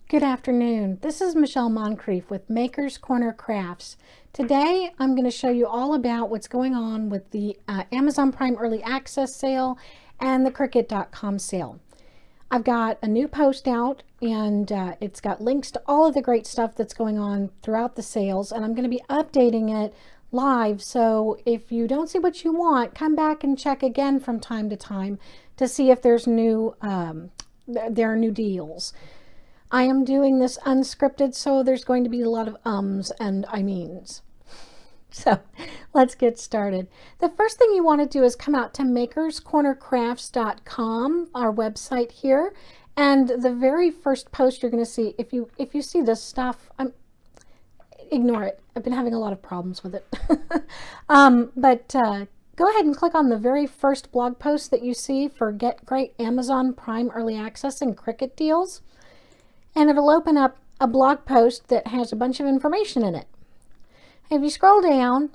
Good afternoon. This is Michelle Moncrief with Maker's Corner Crafts. Today I'm going to show you all about what's going on with the Amazon Prime Early Access sale and the Cricut.com sale. I've got a new post out and it's got links to all of the great stuff that's going on throughout the sales, and I'm going to be updating it live, so if you don't see what you want, come back and check again from time to time to see if there's there are new deals. I am doing this unscripted, so there's going to be a lot of ums and I means. So let's get started. The first thing you want to do is come out to makerscornercrafts.com, our website here, and the very first post you're going to see, if you see this stuff, ignore it. I've been having a lot of problems with it. Go ahead and click on the very first blog post that you see for Get Great Amazon Prime Early Access and Cricut deals. And it'll open up a blog post that has a bunch of information in it. If you scroll down,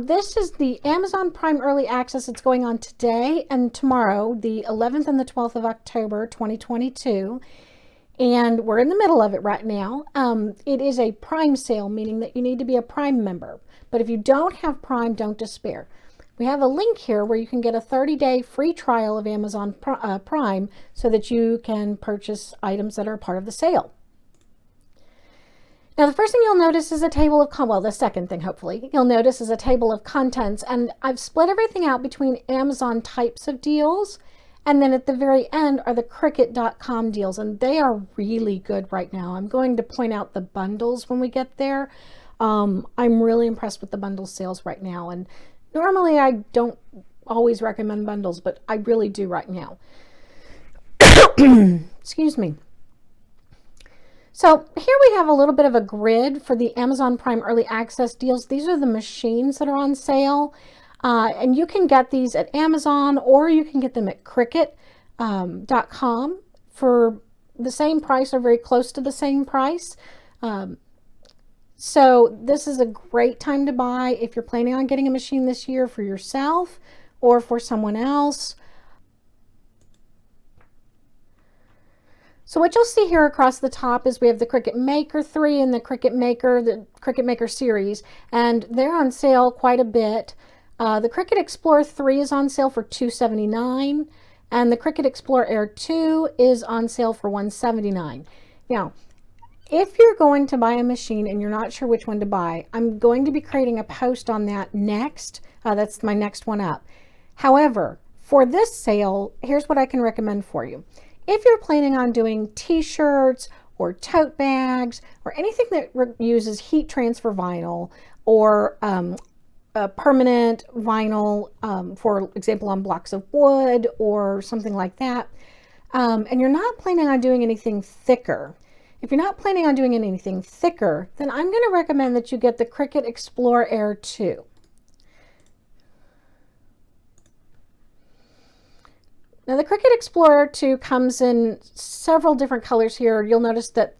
this is the Amazon Prime Early Access. It's going on today and tomorrow, the 11th and the 12th of October, 2022. And we're in the middle of it right now. It is a Prime sale, meaning that you need to be a Prime member. But if you don't have Prime, don't despair. We have a link here where you can get a 30-day free trial of Amazon Prime so that you can purchase items that are part of the sale. Now, the first thing you'll notice is a table of, well, the second thing, hopefully, you'll notice is a table of contents. And I've split everything out between Amazon types of deals. And then at the very end are the Cricut.com deals. And they are really good right now. I'm going to point out the bundles when we get there. I'm really impressed with the bundle sales right now. And normally I don't always recommend bundles, but I really do right now. Excuse me. So here we have a little bit of a grid for the Amazon Prime Early Access deals. These are the machines that are on sale. And you can get these at Amazon, or you can get them at Cricut.com for the same price or very close to the same price. So this is a great time to buy if you're planning on getting a machine this year for yourself or for someone else. So what you'll see here across the top is we have the Cricut Maker 3 and the Cricut Maker series, and they're on sale quite a bit. The Cricut Explorer 3 is on sale for $279, and the Cricut Explorer Air 2 is on sale for $179. Now, if you're going to buy a machine and you're not sure which one to buy, I'm going to be creating a post on that next. That's my next one up. However, for this sale, here's what I can recommend for you. If you're planning on doing t-shirts or tote bags or anything that uses heat transfer vinyl or permanent vinyl, for example, on blocks of wood or something like that, and you're not planning on doing anything thicker, if you're not planning on doing anything thicker, then I'm going to recommend that you get the Cricut Explorer Air 2. Now the Cricut Explorer 2 comes in several different colors here. You'll notice that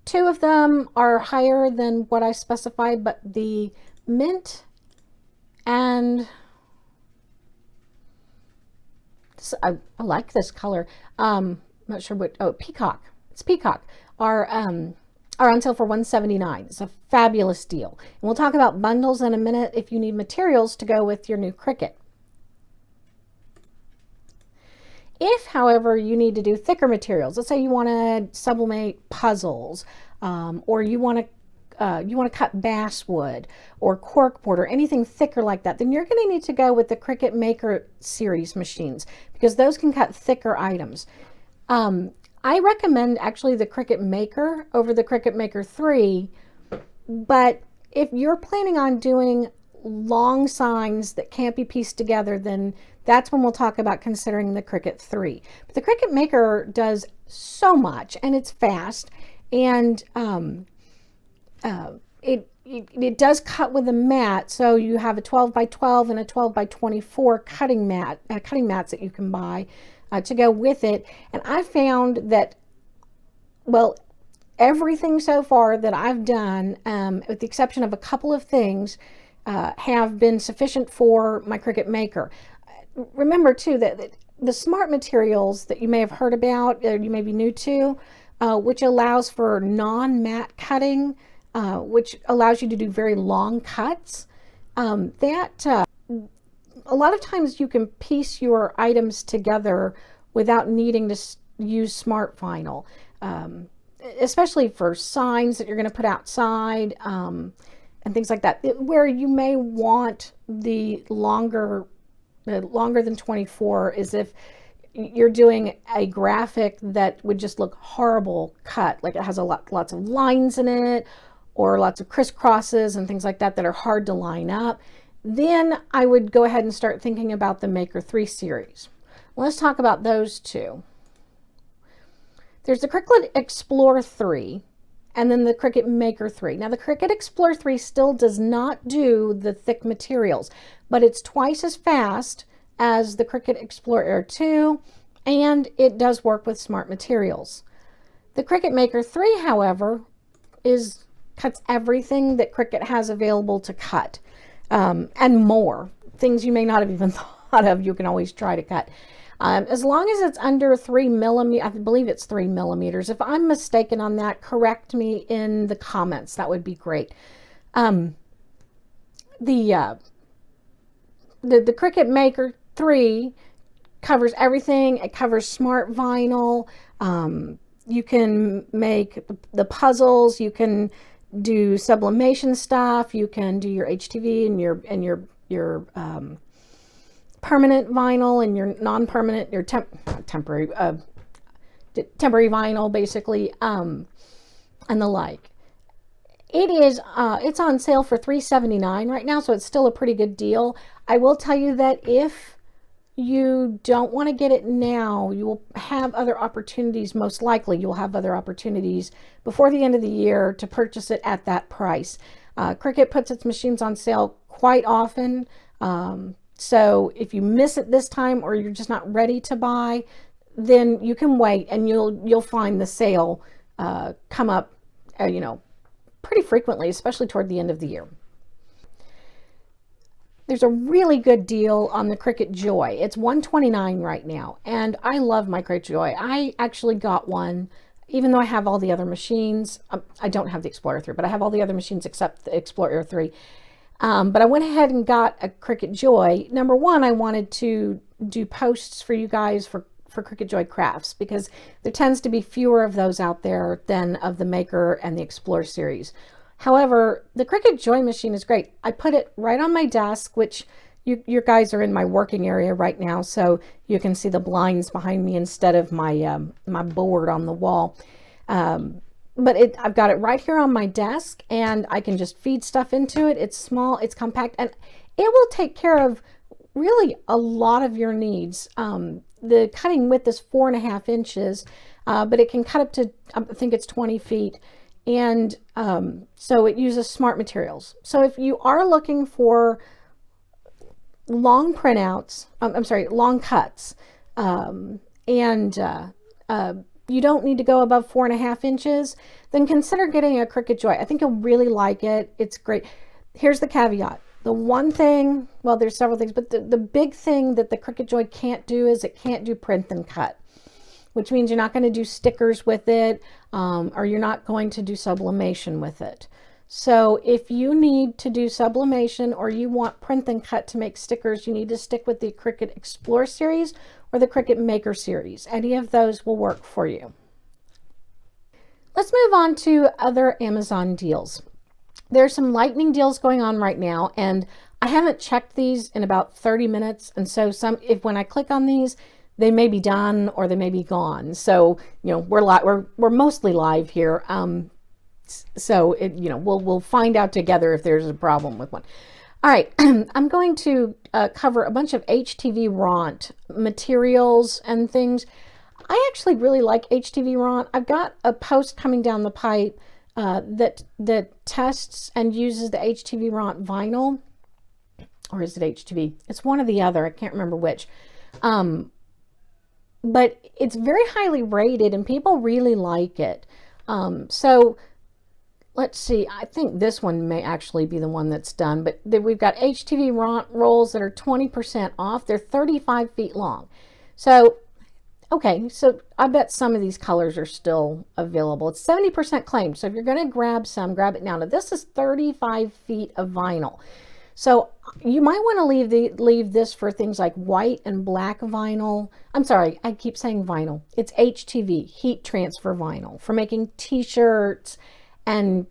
two of them are higher than what I specified, but the mint and I like this color. Not sure what, peacock. It's peacock. Are on sale for $179. It's a fabulous deal. And we'll talk about bundles in a minute if you need materials to go with your new Cricut. If, however, you need to do thicker materials, let's say you want to sublimate puzzles, or you want to cut basswood or corkboard or anything thicker like that, then you're going to need to go with the Cricut Maker series machines because those can cut thicker items. I recommend actually the Cricut Maker over the Cricut Maker 3, but if you're planning on doing long signs that can't be pieced together, then that's when we'll talk about considering the Cricut 3. But the Cricut Maker does so much, and it's fast, and it does cut with a mat, so you have a 12 by 12 and a 12 by 24 cutting mats that you can buy to go with it. And I found that, well, everything so far that I've done, with the exception of a couple of things, have been sufficient for my Cricut Maker. Remember too that the smart materials that you may have heard about, or you may be new to, which allows for non-matte cutting, which allows you to do very long cuts. A lot of times you can piece your items together without needing to use smart vinyl, especially for signs that you're going to put outside, and things like that, where you may want the longer than 24 is if you're doing a graphic that would just look horrible cut, like it has lots of lines in it, or lots of crisscrosses and things like that that are hard to line up. Then I would go ahead and start thinking about the Maker 3 series. Let's talk about those two. There's the Cricut Explore 3 and then the Cricut Maker 3. Now the Cricut Explore 3 still does not do the thick materials, but it's twice as fast as the Cricut Explore Air 2, and it does work with smart materials. The Cricut Maker 3, however, cuts everything that Cricut has available to cut, and more. Things you may not have even thought of, you can always try to cut. As long as it's under 3 millimeters, I believe it's 3 millimeters. If I'm mistaken on that, correct me in the comments. That would be great. The Cricut Maker 3 covers everything. It covers smart vinyl. You can make the puzzles. You can do sublimation stuff. You can do your HTV and your permanent vinyl and your non-permanent, your temporary vinyl, basically, and the like. It's on sale for $3.79 right now, so it's still a pretty good deal. I will tell you that if you don't want to get it now, you will have other opportunities. Most likely you'll have other opportunities before the end of the year to purchase it at that price. Cricut puts its machines on sale quite often. So if you miss it this time, or you're just not ready to buy, then you can wait, and you'll find the sale come up, pretty frequently, especially toward the end of the year. There's a really good deal on the Cricut Joy. It's $129 right now, and I love my Cricut Joy. I actually got one, even though I have all the other machines. I don't have the Explorer 3, but I have all the other machines except the Explorer 3. But I went ahead and got a Cricut Joy. Number one, I wanted to do posts for you guys for Cricut Joy crafts, because there tends to be fewer of those out there than of the Maker and the Explore series. However, the Cricut Joy machine is great. I put it right on my desk, which you guys are in my working area right now, so you can see the blinds behind me instead of my my board on the wall. But I've got it right here on my desk, and I can just feed stuff into it. It's small, it's compact, and it will take care of really a lot of your needs. The cutting width is 4.5 inches, but it can cut up to, I think it's 20 feet. And so it uses smart materials. So if you are looking for long printouts, long cuts, and you don't need to go above 4.5 inches, then consider getting a Cricut Joy. I think you'll really like it. It's great. Here's the caveat. The one thing, well, there's several things, but the big thing that the Cricut Joy can't do is it can't do print and cut, which means you're not going to do stickers with it, or you're not going to do sublimation with it. So if you need to do sublimation, or you want print and cut to make stickers, you need to stick with the Cricut Explore series or the Cricut Maker series. Any of those will work for you. Let's move on to other Amazon deals. There's some lightning deals going on right now, and I haven't checked these in about 30 minutes. And so when I click on these, they may be done or they may be gone. So, we're mostly live here. So we'll find out together if there's a problem with one. All right, I'm going to cover a bunch of HTV Ront materials and things. I actually really like HTV Ront. I've got a post coming down the pipe that tests and uses the HTV Ront vinyl, or is it HTV? It's one or the other. I can't remember which. But it's very highly rated and people really like it. So let's see, I think this one may actually be the one that's done, but we've got HTV Ront rolls that are 20% off. They're 35 feet long. So, okay, so I bet some of these colors are still available. It's 70% claimed. So if you're going to grab some, grab it now. Now this is 35 feet of vinyl. So you might want to leave this for things like white and black vinyl. I'm sorry, I keep saying vinyl. It's HTV, heat transfer vinyl, for making t-shirts and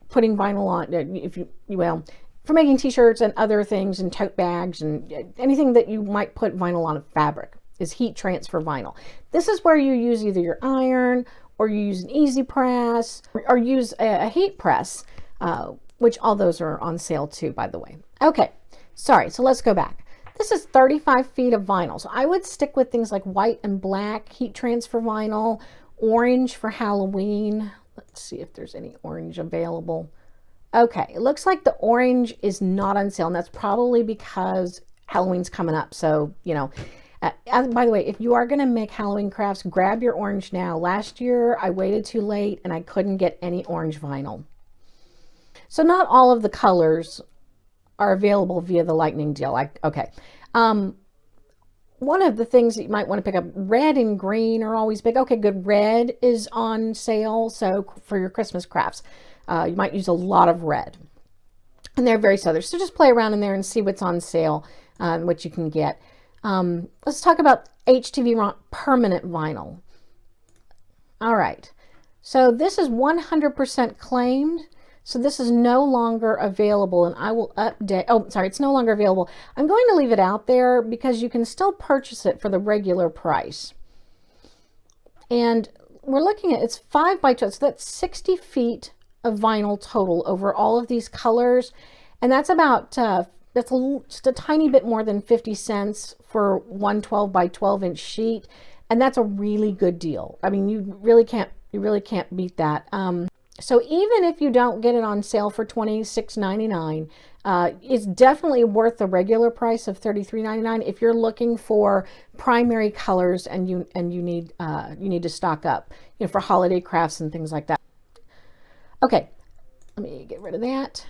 putting vinyl on, for making t-shirts and other things and tote bags and anything that you might put vinyl on a fabric is heat transfer vinyl. This is where you use either your iron or you use an easy press or use a heat press, which all those are on sale too, by the way. Okay, sorry, so let's go back. This is 35 feet of vinyl. So I would stick with things like white and black heat transfer vinyl, orange for Halloween. Let's see if there's any orange available. Okay, it looks like the orange is not on sale, and that's probably because Halloween's coming up. So, you know, by the way, if you are going to make Halloween crafts, grab your orange now. Last year, I waited too late, and I couldn't get any orange vinyl. So not all of the colors are available via the lightning deal. Okay. One of the things that you might want to pick up, red and green are always big. Okay, good. Red is on sale. So for your Christmas crafts, you might use a lot of red. And they're very southern. So just play around in there and see what's on sale, what you can get. Let's talk about HTV permanent vinyl. All right. So this is 100% claimed. So this is no longer available, and I will update. Oh, sorry, it's no longer available. I'm going to leave it out there because you can still purchase it for the regular price. And we're looking at, it's 5 by 12, so that's 60 feet of vinyl total over all of these colors. And that's about, just a tiny bit more than 50 cents for one 12 by 12 inch sheet. And that's a really good deal. I mean, you really can't beat that. So even if you don't get it on sale for $26.99, it's definitely worth the regular price of $33.99 if you're looking for primary colors and you need to stock up, you know, for holiday crafts and things like that. Okay, let me get rid of that.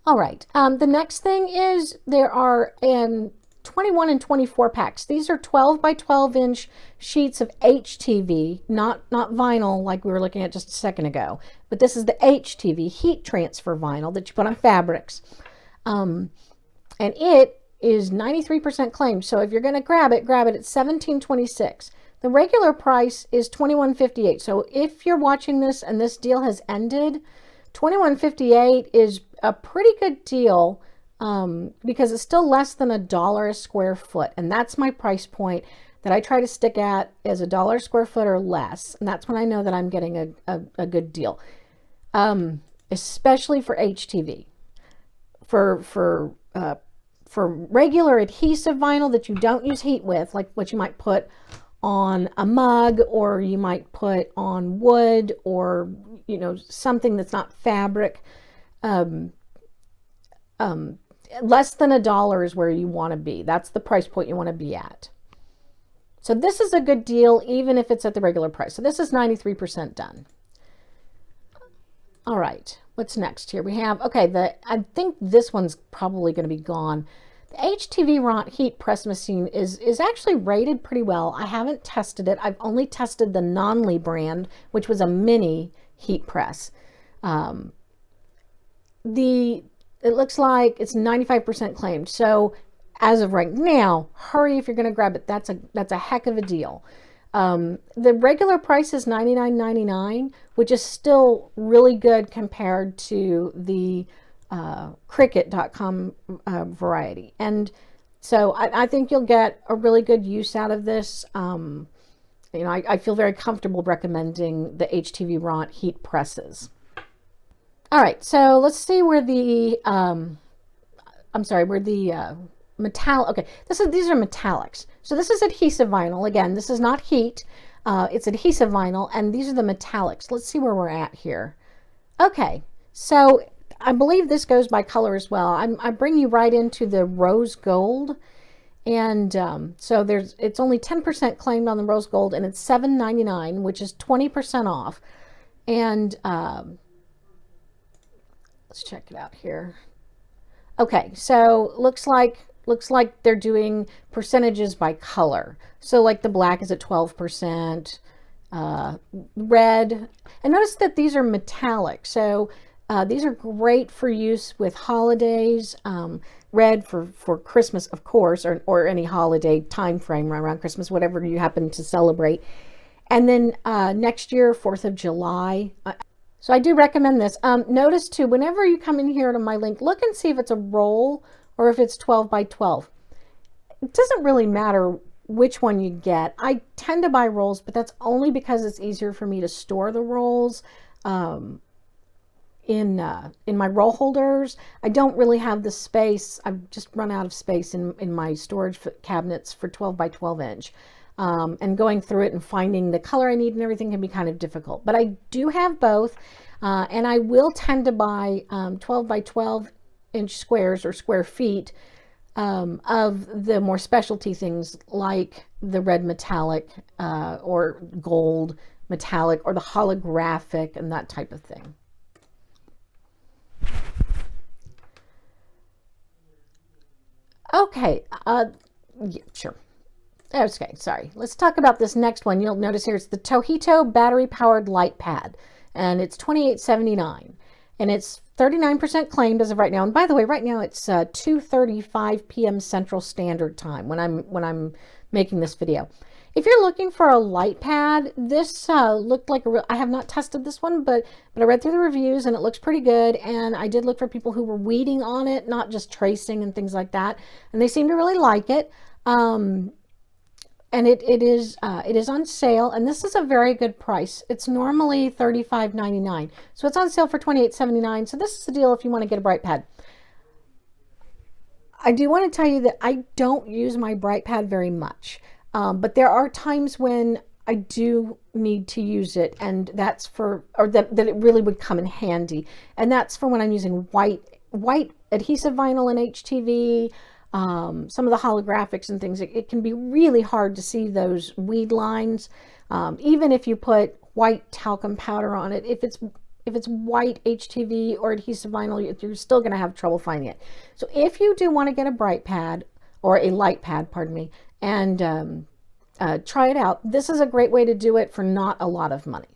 All right, the next thing is there are 21 and 24 packs. These are 12 by 12 inch sheets of HTV, not vinyl like we were looking at just a second ago, but this is the HTV, heat transfer vinyl that you put on fabrics. And it is 93% claimed. So if you're going to grab it at $17.26. The regular price is $21.58. So if you're watching this and this deal has ended, $21.58 is a pretty good deal. Because it's still less than $1 a square foot, and that's my price point that I try to stick at, is $1 a square foot or less, and that's when I know that I'm getting a good deal, especially for HTV. For regular adhesive vinyl that you don't use heat with, like what you might put on a mug or you might put on wood or, you know, something that's not fabric. Less than $1 is where you want to be. That's the price point you want to be at. So this is a good deal even if it's at the regular price. So this is 93% done. All right, what's next here? We have, okay, I think this one's probably going to be gone. The HTV heat press machine is actually rated pretty well. I haven't tested it. I've only tested the Nonly brand, which was a mini heat press. It looks like it's 95% claimed. So as of right now, hurry if you're going to grab it. That's a heck of a deal. The regular price is $99.99, which is still really good compared to the Cricut.com variety. And so I think you'll get a really good use out of this. You know, I feel very comfortable recommending the HTV heat presses. All right, so let's see where the metallic, okay, these are metallics. So this is adhesive vinyl. Again, this is not heat, it's adhesive vinyl, and these are the metallics. Let's see where we're at here. Okay, so I believe this goes by color as well. I bring you right into the rose gold, and so it's only 10% claimed on the rose gold, and it's $7.99, which is 20% off. And let's check it out here. Okay, so looks like looks like they're doing percentages by color. So like the black is at 12%, red. And notice that these are metallic. So these are great for use with holidays. Red for Christmas, of course, or any holiday time frame around Christmas, whatever you happen to celebrate. And then next year, 4th of July. So I do recommend this. Notice too, whenever you come in here to my link, look and see if it's a roll or if it's 12 by 12. It doesn't really matter which one you get. I tend to buy rolls, but that's only because it's easier for me to store the rolls in my roll holders. I don't really have the space. I've just run out of space in my storage cabinets for 12 by 12 inch. And going through it and finding the color I need and everything can be kind of difficult. But I do have both, and I will tend to buy 12 by 12 inch squares or square feet of the more specialty things like the red metallic or gold metallic or the holographic and that type of thing. Okay, yeah, sure. Okay, sorry. Let's talk about this next one. You'll notice here it's the Tohito battery-powered light pad, and it's $28.79, and it's 39% claimed as of right now. And by the way, right now it's 2:35 p.m. Central Standard Time when I'm making this video. If you're looking for a light pad, this looked like a real. I have not tested this one, but I read through the reviews and it looks pretty good. And I did look for people who were weeding on it, not just tracing and things like that, and they seem to really like it. And it is on sale, and this is a very good price. It's normally $35.99, so it's on sale for $28.79. So this is the deal if you want to get a bright pad. I do want to tell you that I don't use my bright pad very much, but there are times when I do need to use it, and that's for, or that it really would come in handy, and that's for when I'm using white adhesive vinyl and HTV. Some of the holographics and things, it can be really hard to see those weed lines, even if you put white talcum powder on it. If it's white HTV or adhesive vinyl, you're still going to have trouble finding it. So if you do want to get a bright pad or a light pad, pardon me, and try it out, this is a great way to do it for not a lot of money.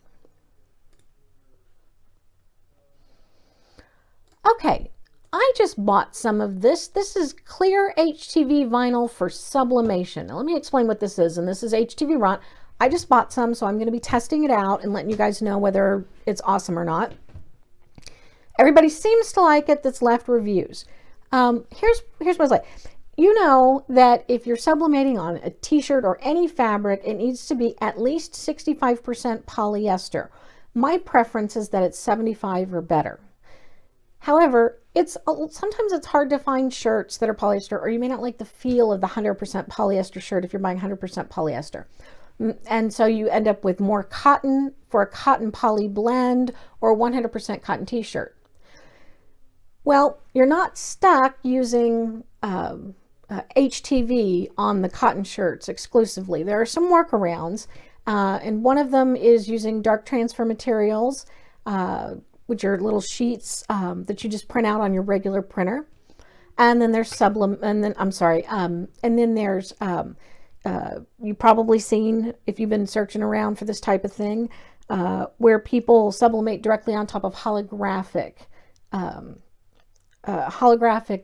Okay. I just bought some of this. This is clear HTV vinyl for sublimation. Now let me explain what this is. And this is HTV Ront. I just bought some, so I'm going to be testing it out and letting you guys know whether it's awesome or not. Everybody seems to like it that's left reviews. Here's what it's like. You know that if you're sublimating on a t-shirt or any fabric, it needs to be at least 65% polyester. My preference is that it's 75 or better. However, sometimes it's hard to find shirts that are polyester, or you may not like the feel of the 100% polyester shirt if you're buying 100% polyester. And so you end up with more cotton for a cotton poly blend or 100% cotton t-shirt. Well, you're not stuck using HTV on the cotton shirts exclusively. There are some workarounds, and one of them is using dark transfer materials, which are little sheets that you just print out on your regular printer. And then there's you've probably seen, if you've been searching around for this type of thing, where people sublimate directly on top of holographic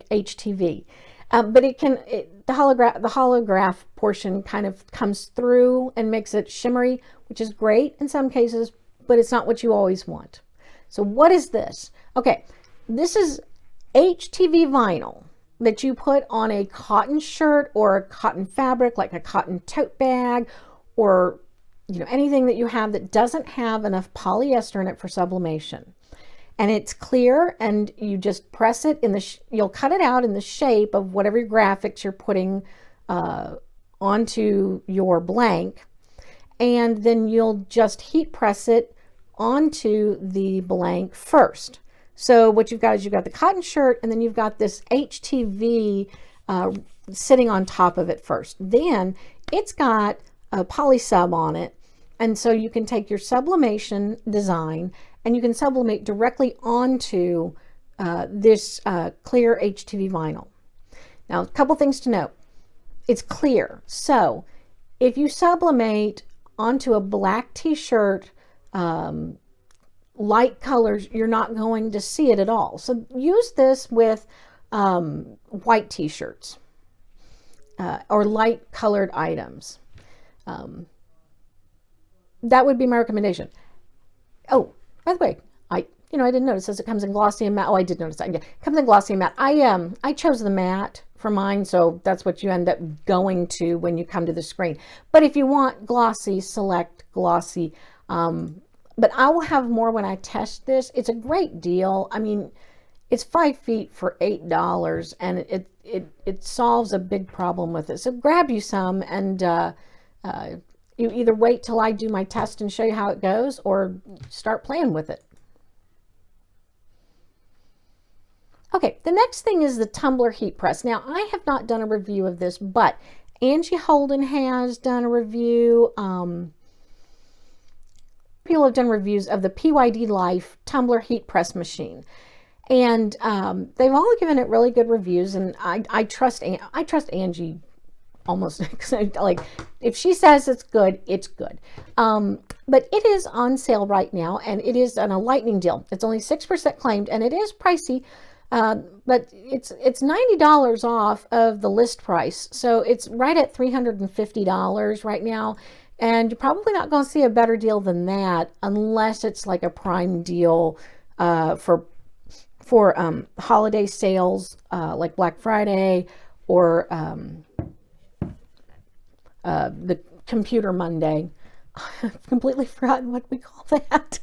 HTV. But the holograph portion kind of comes through and makes it shimmery, which is great in some cases, but it's not what you always want. So what is this? Okay, this is HTV vinyl that you put on a cotton shirt or a cotton fabric, like a cotton tote bag, or anything that you have that doesn't have enough polyester in it for sublimation. And it's clear, and you just press it in you'll cut it out in the shape of whatever graphics you're putting onto your blank, and then you'll just heat press it onto the blank first. So what you've got is you've got the cotton shirt, and then you've got this HTV sitting on top of it first. Then it's got a poly sub on it, and so you can take your sublimation design and you can sublimate directly onto this clear HTV vinyl. Now, a couple things to note. It's clear. So if you sublimate onto a black t-shirt, light colors, you're not going to see it at all. So use this with white t-shirts or light colored items. That would be my recommendation. Oh, by the way, I didn't notice, it says it comes in glossy and matte. Oh, I did notice that. Yeah, it comes in glossy and matte. I chose the matte for mine, so that's what you end up going to when you come to the screen. But if you want glossy, select glossy. But I will have more when I test this. It's a great deal. I mean, it's 5 feet for $8, and it solves a big problem with it. So grab you some, and you either wait till I do my test and show you how it goes, or start playing with it. Okay, the next thing is the tumbler heat press. Now, I have not done a review of this, but Angie Holden has done a review. People have done reviews of the PYD Life tumbler heat press machine, and they've all given it really good reviews. And I trust Angie almost. Like, if she says it's good, it's good. But it is on sale right now, and it is on a lightning deal. It's only 6% claimed, and it is pricey. But it's $90 off of the list price, so it's right at $350 right now, and you're probably not going to see a better deal than that unless it's like a prime deal for holiday sales, like Black Friday, or the Computer Monday. I've completely forgotten what we call that.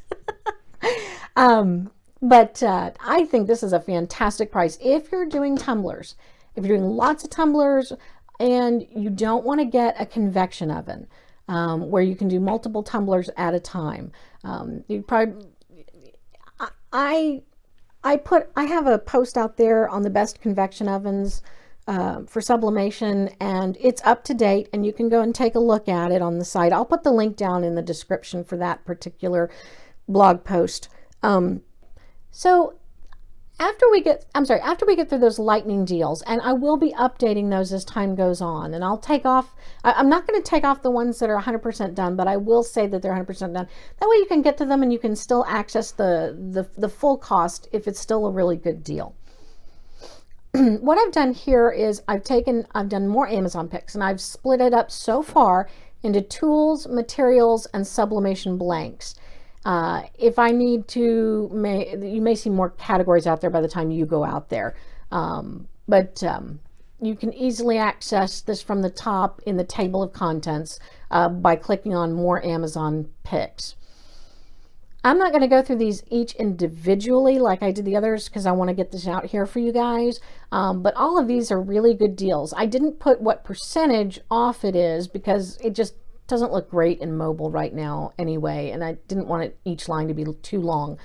But I think this is a fantastic price. If you're doing tumblers, if you're doing lots of tumblers and you don't want to get a convection oven where you can do multiple tumblers at a time, you probably, I have a post out there on the best convection ovens for sublimation, and it's up to date, and you can go and take a look at it on the site. I'll put the link down in the description for that particular blog post. So after we get through those lightning deals, and I will be updating those as time goes on, and I'll take off, I'm not going to take off the ones that are 100% done, but I will say that they're 100% done. That way you can get to them and you can still access the full cost if it's still a really good deal. What I've done here is I've done more Amazon picks, and I've split it up so far into tools, materials, and sublimation blanks. If I need to, you may see more categories out there by the time you go out there. But you can easily access this from the top in the table of contents by clicking on more Amazon picks. I'm not going to go through these each individually like I did the others because I want to get this out here for you guys. But all of these are really good deals. I didn't put what percentage off it is because it just doesn't look great in mobile right now anyway, and I didn't want each line to be too long.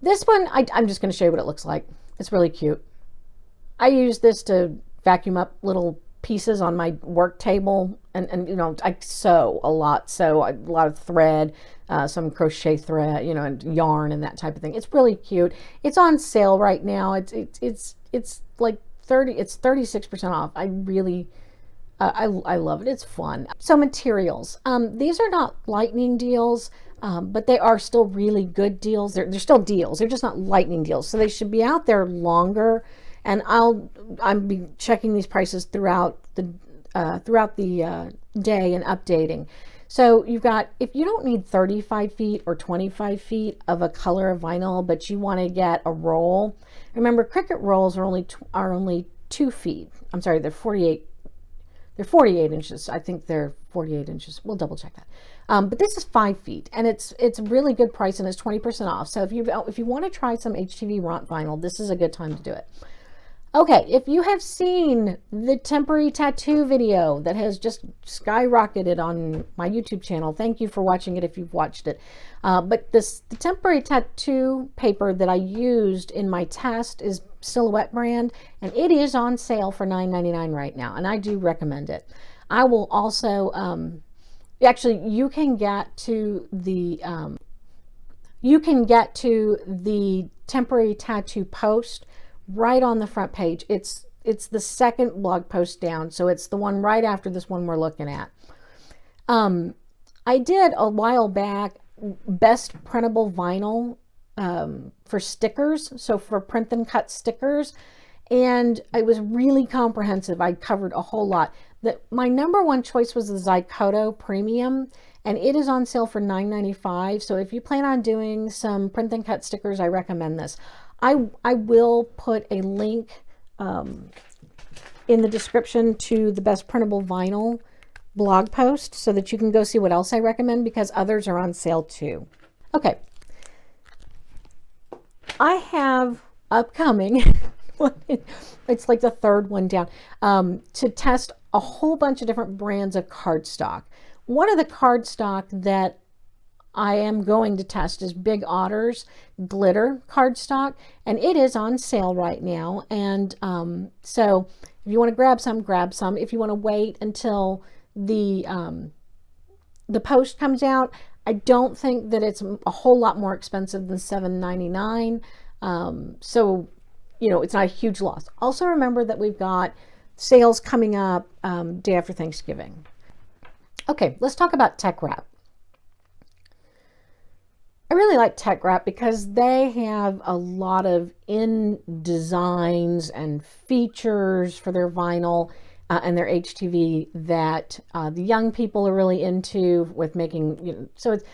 This one, I'm just going to show you what it looks like. It's really cute. I use this to vacuum up little pieces on my work table, and you know, I sew a lot of thread, some crochet thread, you know, and yarn and that type of thing. It's really cute. It's on sale right now. It's like 36% off. I really I love it. It's fun. So materials. These are not lightning deals, but they are still really good deals. They're still deals. They're just not lightning deals. So they should be out there longer. And I'll be checking these prices throughout the day and updating. So you've got, if you don't need 35 feet or 25 feet of a color of vinyl, but you want to get a roll. Remember, Cricut rolls are only 2 feet. I'm sorry, they're 48 inches. I think they're 48 inches. We'll double check that. But this is 5 feet, and it's a really good price, and it's 20% off. So if you want to try some HTV Ront vinyl, this is a good time to do it. Okay, if you have seen the temporary tattoo video that has just skyrocketed on my YouTube channel, thank you for watching it if you've watched it. But the temporary tattoo paper that I used in my test is Silhouette brand, and it is on sale for $9.99 right now, and I do recommend it. I will also, actually, you can get to the temporary tattoo post right on the front page. It's the second blog post down, so it's the one right after this one we're looking at. I did a while back best printable vinyl for stickers, so for print and cut stickers, and it was really comprehensive. I covered a whole lot. My number one choice was the Zykoto Premium, and it is on sale for $9.95. So if you plan on doing some print and cut stickers, I recommend this. I will put a link in the description to the best printable vinyl blog post so that you can go see what else I recommend, because others are on sale too. Okay, I have upcoming it's like the third one down, to test a whole bunch of different brands of cardstock. One of the cardstock that I am going to test is Big Otter's glitter cardstock, and it is on sale right now. And so if you want to grab some, grab some. If you want to wait until the post comes out, I don't think that it's a whole lot more expensive than $7.99. So, you know, it's not a huge loss. Also remember that we've got sales coming up day after Thanksgiving. Okay, let's talk about Tech Wrap. I really like Tech Wrap because they have a lot of in designs and features for their vinyl and their HTV that the young people are really into with making, you know, so it's,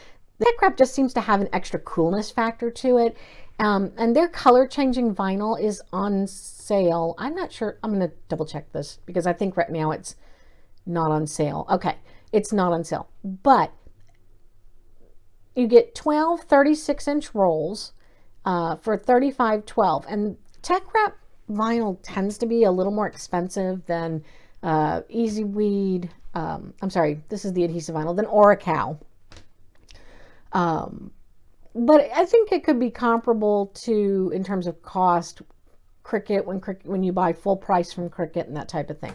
Tech Wrap just seems to have an extra coolness factor to it. And their color changing vinyl is on sale. I'm not sure, I'm going to double check this because I think right now it's not on sale. Okay, it's not on sale, but you get 12 36-inch rolls for $35.12, and Tech Wrap vinyl tends to be a little more expensive than Easy Weed. I'm sorry, this is the adhesive vinyl, than Oracal. But I think it could be comparable to, in terms of cost, Cricut, when you buy full price from Cricut and that type of thing.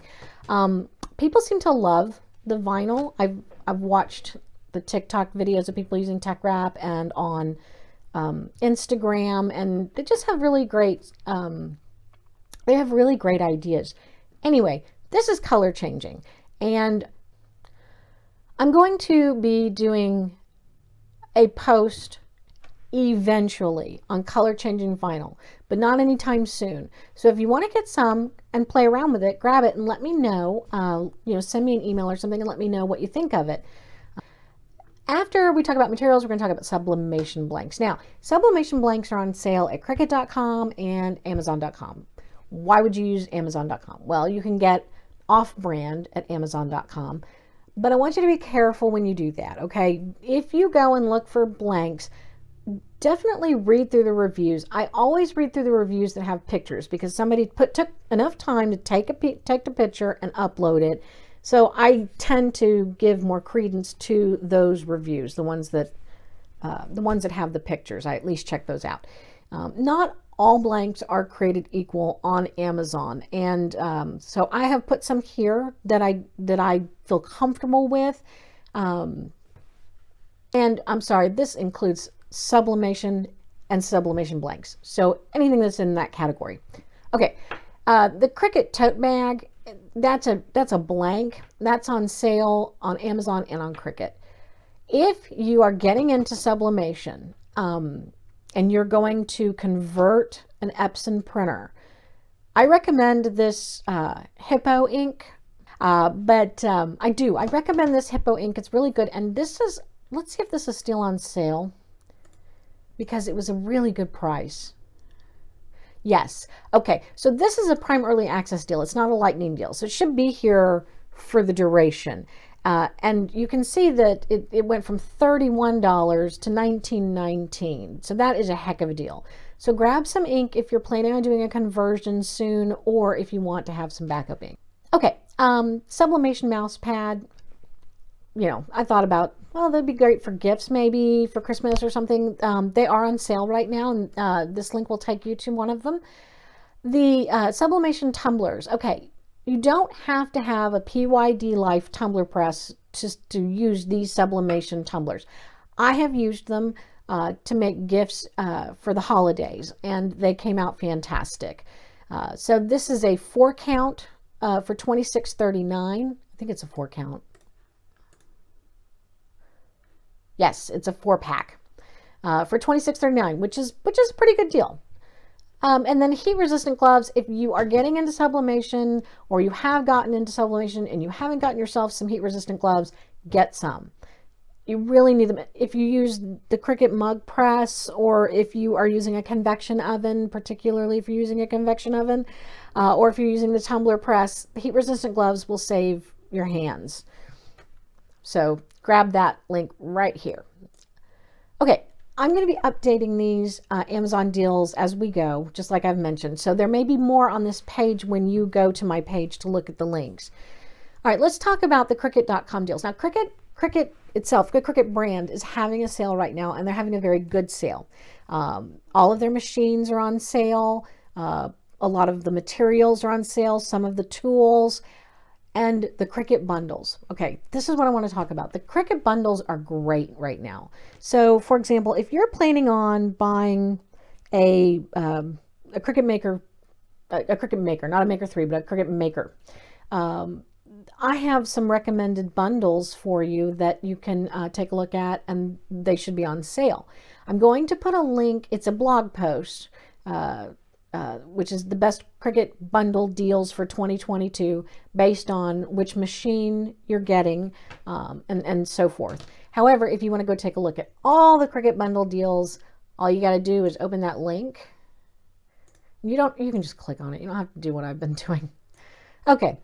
People seem to love the vinyl. I've watched the TikTok videos of people using Tech Wrap and on Instagram, and they just have really great ideas. Anyway, this is color changing, and I'm going to be doing a post eventually on color changing vinyl, but not anytime soon. So if you want to get some and play around with it, grab it and let me know. Send me an email or something and let me know what you think of it. After we talk about materials, we're going to talk about sublimation blanks. Now, sublimation blanks are on sale at Cricut.com and Amazon.com. Why would you use Amazon.com? Well, you can get off-brand at Amazon.com, but I want you to be careful when you do that, okay? If you go and look for blanks, definitely read through the reviews. I always read through the reviews that have pictures because somebody took enough time to take the picture and upload it. So I tend to give more credence to those reviews, the ones that have the pictures. I at least check those out. Not all blanks are created equal on Amazon, and so I have put some here that I feel comfortable with. And I'm sorry, this includes sublimation and sublimation blanks. So anything that's in that category. Okay, the Cricut tote bag. That's a blank. That's on sale on Amazon and on Cricut. If you are getting into sublimation and you're going to convert an Epson printer, I recommend this Hippo ink. I recommend this Hippo ink. It's really good. And this is, let's see if this is still on sale because it was a really good price. Yes. Okay. So this is a Prime Early Access deal. It's not a lightning deal. So it should be here for the duration. And you can see that it went from $31 to $19.19. So that is a heck of a deal. So grab some ink if you're planning on doing a conversion soon, or if you want to have some backup ink. Okay. Sublimation mouse pad. You know, I thought about, well, that'd be great for gifts, maybe for Christmas or something. They are on sale right now, and this link will take you to one of them. The sublimation tumblers. Okay, you don't have to have a PYD Life tumbler press to use these sublimation tumblers. I have used them to make gifts for the holidays, and they came out fantastic. So this is a 4 count for $26.39. I think it's a 4 count. Yes, it's a 4-pack for $26.39, which is a pretty good deal. And then heat resistant gloves, if you are getting into sublimation or you have gotten into sublimation and you haven't gotten yourself some heat resistant gloves, get some. You really need them. If you use the Cricut mug press, or if you are using a convection oven, particularly if you're using a convection oven, or if you're using the tumbler press, heat resistant gloves will save your hands. So grab that link right here. Okay, I'm going to be updating these Amazon deals as we go, just like I've mentioned. So there may be more on this page when you go to my page to look at the links. All right, let's talk about the Cricut.com deals. Now, Cricut itself, the Cricut brand, is having a sale right now, and they're having a very good sale. All of their machines are on sale. A lot of the materials are on sale, some of the tools, and the Cricut bundles. Okay, this is what I want to talk about. The Cricut bundles are great right now. So, for example, if you're planning on buying a Cricut Maker, not a Maker 3, but a Cricut Maker, I have some recommended bundles for you that you can take a look at, and they should be on sale. I'm going to put a link. It's a blog post, which is the best Cricut bundle deals for 2022 based on which machine you're getting, and so forth. However, if you want to go take a look at all the Cricut bundle deals, all you got to do is open that link. You can just click on it. You don't have to do what I've been doing. Okay.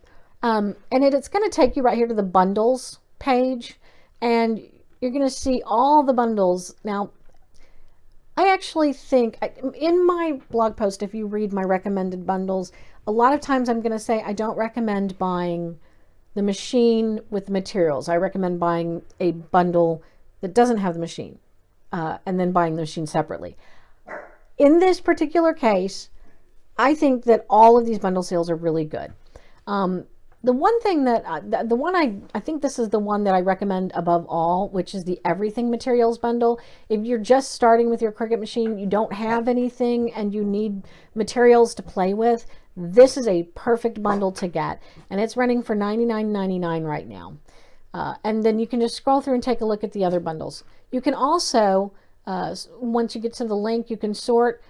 And it's going to take you right here to the bundles page, and you're going to see all the bundles. Now, I actually think in my blog post, if you read my recommended bundles, a lot of times I'm going to say I don't recommend buying the machine with the materials. I recommend buying a bundle that doesn't have the machine, and then buying the machine separately. In this particular case, I think that all of these bundle sales are really good. The one thing that, I think this is the one that I recommend above all, which is the Everything Materials Bundle. If you're just starting with your Cricut machine, you don't have anything, and you need materials to play with, this is a perfect bundle to get. And it's running for $99.99 right now. And then you can just scroll through and take a look at the other bundles. You can also, once you get to the link, you can sort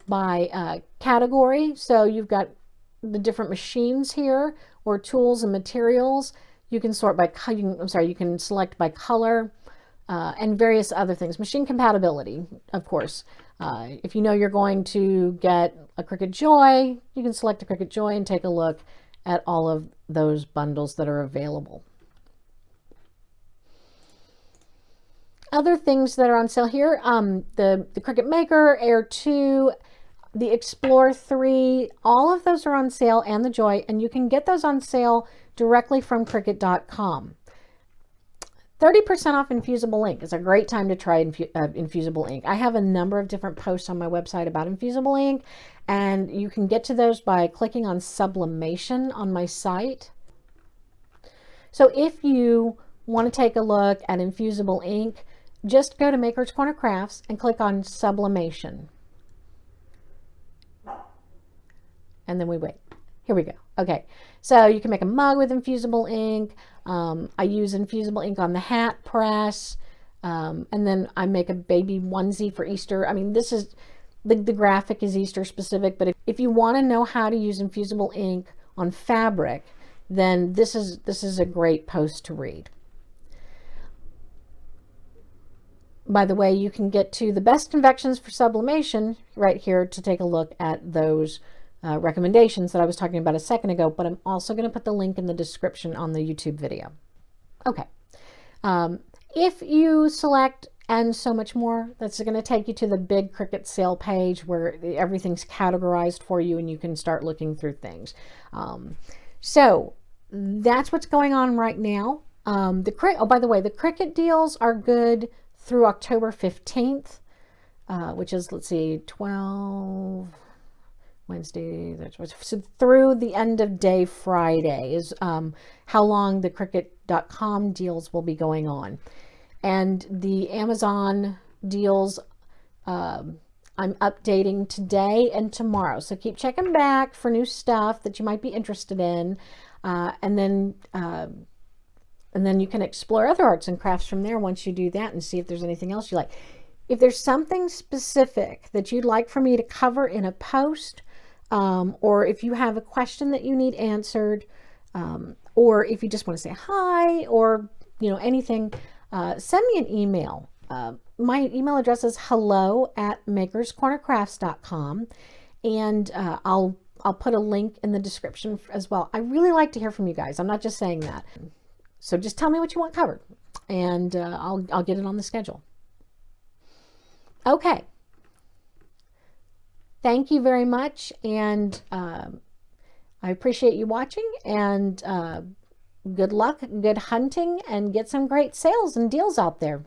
by category. So you've got the different machines here, or tools and materials. You can sort by, you can select by color, and various other things. Machine compatibility, of course. If you know you're going to get a Cricut Joy, you can select a Cricut Joy and take a look at all of those bundles that are available. Other things that are on sale here, the Cricut Maker, Air 2, the Explore 3, all of those are on sale, and the Joy, and you can get those on sale directly from Cricut.com. 30% off infusible ink is a great time to try infusible ink. I have a number of different posts on my website about infusible ink, and you can get to those by clicking on sublimation on my site. So if you want to take a look at infusible ink, just go to Maker's Corner Crafts and click on sublimation. And then we wait. Here we go. Okay, so you can make a mug with infusible ink. I use infusible ink on the hat press, and then I make a baby onesie for Easter. I mean, this is the graphic is Easter specific, but if you want to know how to use infusible ink on fabric, then this is a great post to read. By the way, you can get to the best convections for sublimation right here to take a look at those recommendations that I was talking about a second ago, but I'm also going to put the link in the description on the YouTube video. Okay. If you select and so much more, that's going to take you to the big Cricut sale page where everything's categorized for you and you can start looking through things. So that's what's going on right now. Oh, by the way, the Cricut deals are good through October 15th, which is, let's see, 12... Wednesday, so through the end of day Friday is how long the Cricut.com deals will be going on. And the Amazon deals, I'm updating today and tomorrow. So keep checking back for new stuff that you might be interested in. And then you can explore other arts and crafts from there once you do that and see if there's anything else you like. If there's something specific that you'd like for me to cover in a post, or if you have a question that you need answered, or if you just want to say hi, or anything, send me an email. My email address is hello@makerscornercrafts.com, and I'll put a link in the description as well. I really like to hear from you guys. I'm not just saying that. So just tell me what you want covered, and I'll get it on the schedule. Okay. Thank you very much, and I appreciate you watching, and good luck, good hunting, and get some great sales and deals out there.